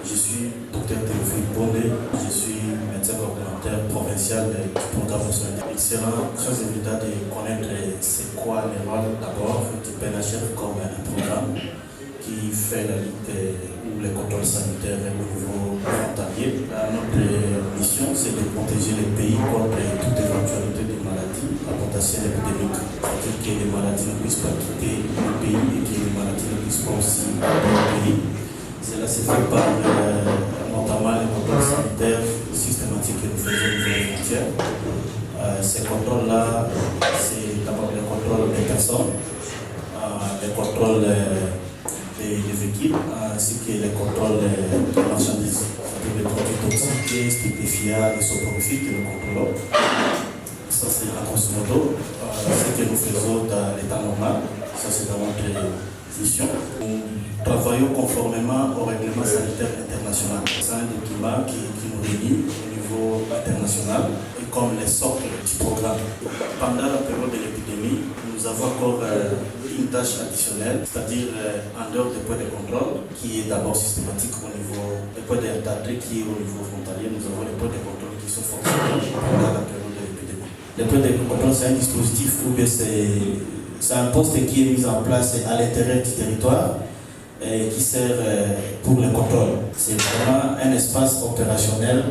Je suis Dr Théophile Bondé, je suis médecin coordonnateur provincial du programme national. Il sera très évident de connaître c'est quoi le rôle d'abord du PNHF comme un programme qui fait la lutte ou le contrôle sanitaire au niveau frontalier. Notre mission, c'est de protéger les pays contre toute éventualité de maladies à potentiel épidémique. C'est-à-dire que les maladies ne puissent pas quitter le pays et que les maladies ne puissent pas aussi quitter le pays. Cela se fait par notamment les contrôles sanitaires systématiques que nous faisons au niveau des frontières. Ces contrôles-là, c'est d'abord le contrôle des personnes, le contrôle des véhicules, ainsi que le contrôle des marchandises, c'est-à-dire les produits toxiques, stupéfiants et soporifiques que nous contrôlons. Ça, c'est la grosso modo ce que nous faisons dans l'état normal. Ça, c'est dans notre mission. Nous travaillons conformément au règlement sanitaire international. C'est un document qui nous réunit au niveau international et comme les socles du programme. Pendant la période de l'épidémie, nous avons encore une tâche additionnelle, c'est-à-dire en dehors des points de contrôle, qui est d'abord systématique au niveau des points d'entrée, qui est au niveau frontalier. Nous avons les points de contrôle qui sont fonctionnels pendant la période de l'épidémie. Les points de contrôle, c'est un dispositif où c'est un poste qui est mis en place à l'intérieur du territoire et qui sert pour le contrôle. C'est vraiment un espace opérationnel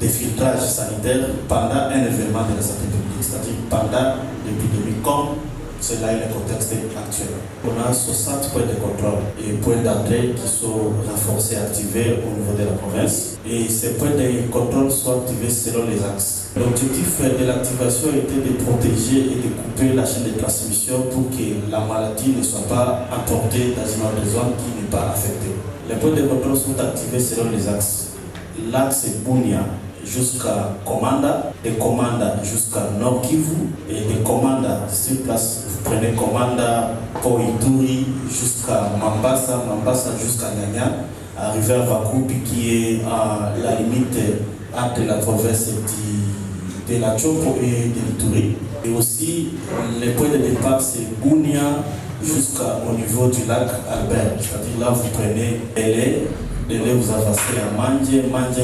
de filtrage sanitaire pendant un événement de la santé publique, c'est-à-dire pendant l'épidémie, comme cela est le contexte actuel. On a 60 points de contrôle et points d'entrée qui sont renforcés, activés au niveau de la province. Et ces points de contrôle sont activés selon les axes. L'objectif de l'activation était de protéger et de couper la chaîne de transmission pour que la maladie ne soit pas apportée dans une autre zone qui n'est pas affectée. Les points de contrôle sont activés selon les axes. L'axe Bunia jusqu'à Komanda, de Komanda jusqu'à Nord Kivu et de Komanda sur place. Vous prenez Komanda pour Ituri jusqu'à Mambasa, Mambasa jusqu'à Nyanya, arrivé à Vakupi qui est à la limite entre la province de la Chopo et de l'Ituri. Et aussi, les points de départ, c'est Bunia jusqu'au niveau du lac Albert. C'est-à-dire là, vous prenez Délé, vous avancez à Manje,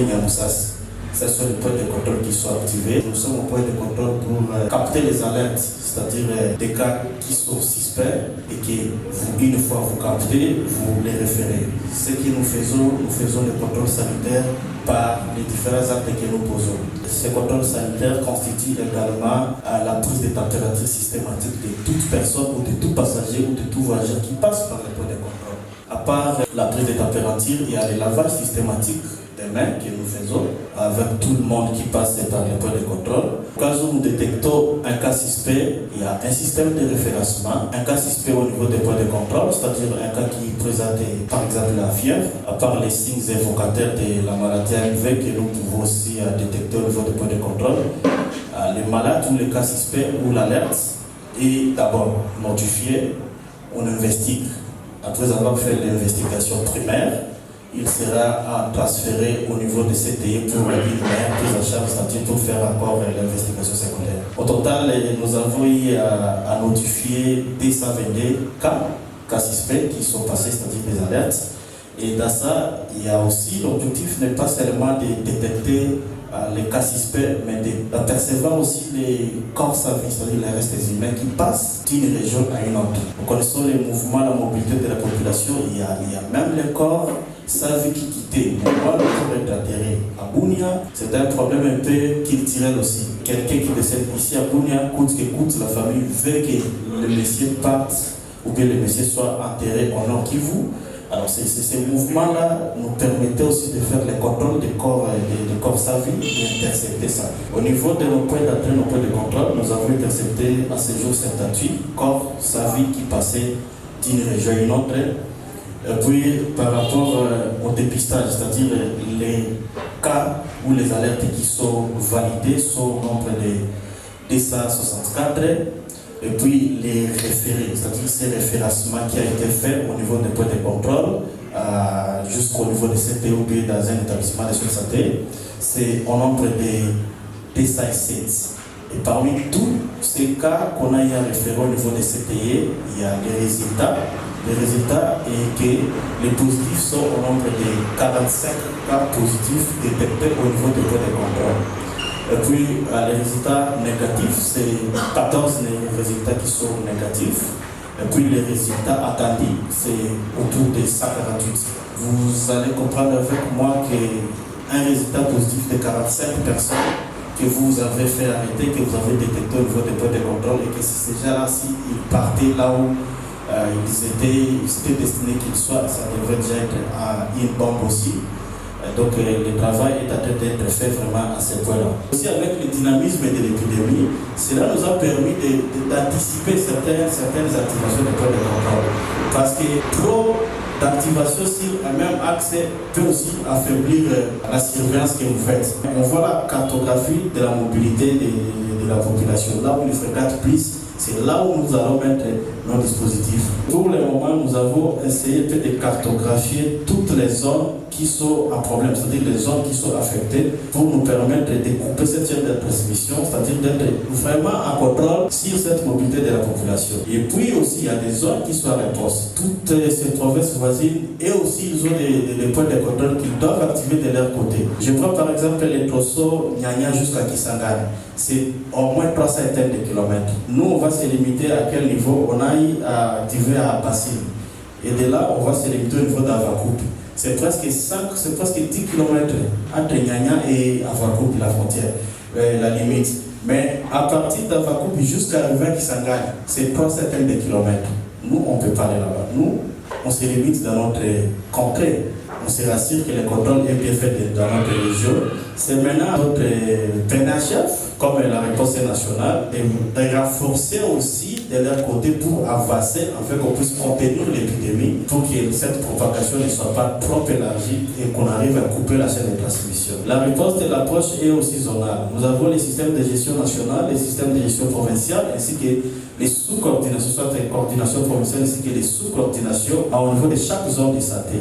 Nyamusas. Ce sont les points de contrôle qui sont activés. Nous sommes au point de contrôle pour capter les alertes, c'est-à-dire des cas qui sont suspects et que vous, une fois vous captez, vous les référez. Ce que nous faisons le contrôle sanitaire par les différents actes que nous posons. Ce contrôle sanitaire constitue également la prise de température systématique de toute personne ou de tout passager ou de tout voyageur qui passe par les points de contrôle. À part la prise de température, il y a le lavage systématique des mains que nous faisons avec tout le monde qui passe par les points de contrôle. Au cas où nous détectons un cas suspect, il y a un système de référencement, un cas suspect au niveau des points de contrôle, c'est-à-dire un cas qui présente par exemple la fièvre, à part les signes évocateurs de la maladie AMV que nous pouvons aussi détecter au niveau des points de contrôle. Les malades ou les cas suspects ou l'alerte est d'abord notifié, on investigue. Après avoir fait l'investigation primaire, il sera transféré au niveau de CTI pour une meilleure prise en charge, c'est-à-dire pour faire encore l'investigation secondaire. Au total, nous avons eu à notifier 222 cas suspects qui sont passés, c'est-à-dire des alertes. Et dans ça, il y a aussi l'objectif n'est pas seulement de détecter les cas suspects, mais d'apercevoir aussi les corps sans vie, c'est-à-dire les restes humains qui passent d'une région à une autre. Nous connaissons les mouvements, la mobilité de la population, il y a même les corps sans vie qui quittait. Pourquoi le corps est atterré à Bunia? C'est un problème un peu culturel aussi. Quelqu'un qui décède ici à Bunia, coûte que coûte, la famille veut que le monsieur parte ou que le monsieur soit enterré au Nord Kivu. Alors ces mouvements-là nous permettaient aussi de faire les contrôles des corps sans vie et d'intercepter ça. Au niveau de nos points d'entrée, nos points de contrôle, nous avons intercepté à ce jour 78 corps sans vie qui passaient d'une région à une autre. Et puis par rapport au dépistage, c'est-à-dire les cas ou les alertes qui sont validées sont au nombre de 264. Et puis les référés, c'est-à-dire ces référencements qui a été fait au niveau des points de contrôle jusqu'au niveau des CTOB dans un établissement de santé, c'est au nombre de 207. Et parmi tous ces cas qu'on a eu à référer au niveau des CTE, il y a des résultats des résultats et que les positifs sont au nombre de 45 cas positifs détectés au niveau des points de contrôle. Et puis les résultats négatifs, c'est 14 résultats qui sont négatifs. Et puis les résultats attendus, c'est autour de 148. Vous allez comprendre avec moi qu'un résultat positif de 45 personnes que vous avez fait arrêter, que vous avez détecté au niveau des points de contrôle et que ces gens-là, s'ils partaient là où ils étaient destinés qu'ils soient, ça devrait déjà être une bombe aussi. Donc le travail est en train d'être fait vraiment à ce point-là. Aussi avec le dynamisme de l'épidémie, cela nous a permis d'anticiper certaines activations des points de contrôle. Parce que trop d'activation sur un même axe peut aussi affaiblir la surveillance que vous faites. On voit la cartographie de la mobilité de la population. Là où il fréquente plus, c'est là où nous allons mettre nos dispositifs. Pour le moment, nous avons essayé de cartographier toutes les zones qui sont en problème, c'est-à-dire les zones qui sont affectées, pour nous permettre de découper cette chaîne de transmission, c'est-à-dire d'être vraiment en contrôle sur cette mobilité de la population. Et puis aussi, il y a des zones qui sont en réponse. Toutes ces provinces voisines, et aussi, ils ont des points de contrôle qu'ils doivent activer de leur côté. Je prends par exemple les Trosso, Nyanya jusqu'à Kisangani. C'est au moins 300 de kilomètres. Nous, on va se limiter à quel niveau? On aille à activer à Passy. Et de là, on va se limiter au niveau d'Avakoup. C'est presque 10 km entre Nyanya et Avakoup, la frontière, la limite. Mais à partir d'Avakoup jusqu'à arriver à Kisangani, c'est 300 de kilomètres. Nous, on ne peut pas aller là-bas. Nous, on se limite dans notre concret. On se rassure que le contrôle est bien fait dans notre région. C'est maintenant notre PNHF, comme la réponse nationale, de renforcer aussi de leur côté pour avancer, afin qu'on puisse contenir l'épidémie, pour que cette propagation ne soit pas trop élargie et qu'on arrive à couper la chaîne de transmission. La réponse de l'approche est aussi zonale. Nous avons les systèmes de gestion nationale, les systèmes de gestion provinciale, ainsi que les sous-coordinations, soit les coordinations provinciales, ainsi que les sous-coordinations au niveau de chaque zone de santé.